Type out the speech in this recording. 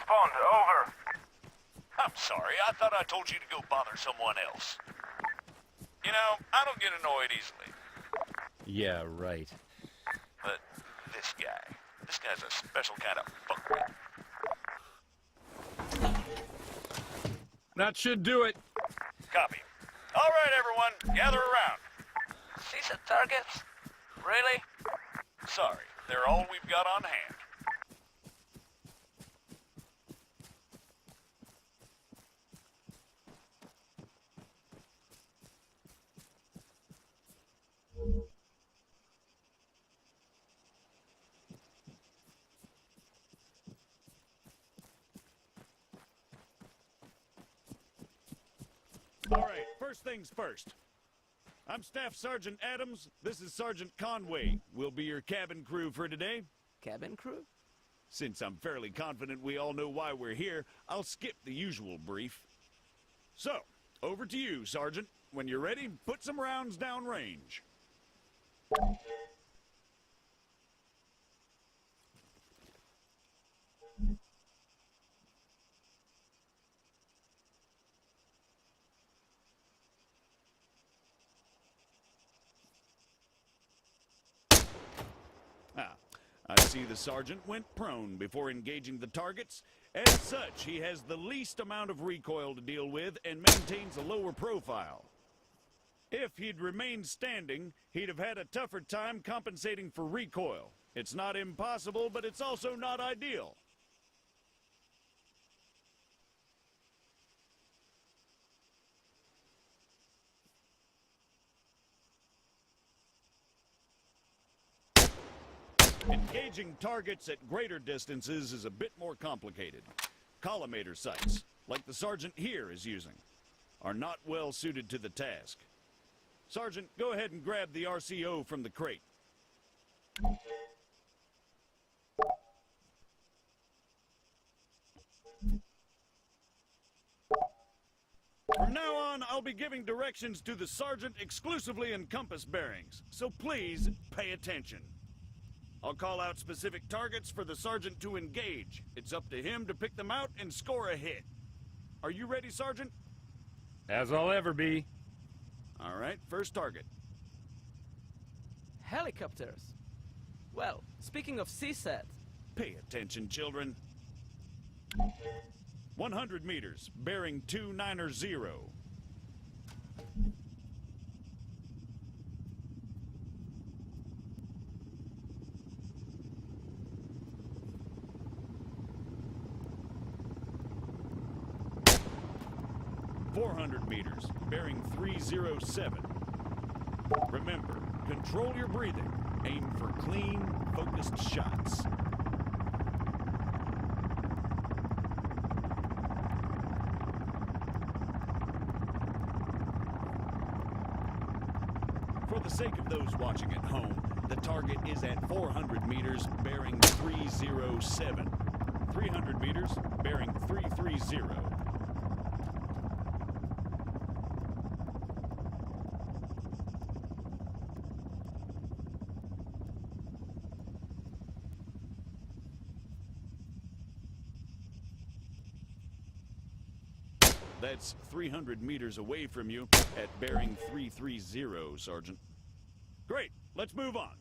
respond. Over. I'm sorry, I thought I told you to go bother someone else. You know, I don't get annoyed easily. Yeah, right. But this guy's a special kind of fuckwit. That should do it. Copy. All right, everyone, gather around. See some targets? Really? Sorry, they're all we've got on hand. All right, first things first. I'm Staff Sergeant Adams. This is Sergeant Conway. We'll be your cabin crew for today. Cabin crew? Since I'm fairly confident we all know why we're here, I'll skip the usual brief. So, over to you, Sergeant. When you're ready, put some rounds down range. I see the sergeant went prone before engaging the targets. As such, he has the least amount of recoil to deal with and maintains a lower profile. If he'd remained standing, he'd have had a tougher time compensating for recoil. It's not impossible, but it's also not ideal. Engaging targets at greater distances is a bit more complicated. Collimator sights, like the sergeant here is using, are not well suited to the task. Sergeant, go ahead and grab the RCO from the crate. From now on, I'll be giving directions to the sergeant exclusively in compass bearings, so please pay attention. I'll call out specific targets for the sergeant to engage. It's up to him to pick them out and score a hit. Are you ready, Sergeant? As I'll ever be. All right, first target. Helicopters. Well, speaking of CSAT. Pay attention, children. 100 meters, bearing 290. 400 meters, bearing 307. Remember, control your breathing. Aim for clean, focused shots. For the sake of those watching at home, the target is at 400 meters, bearing 307. 300 meters, bearing 330. That's 300 meters away from you at bearing 330, Sergeant. Great, let's move on.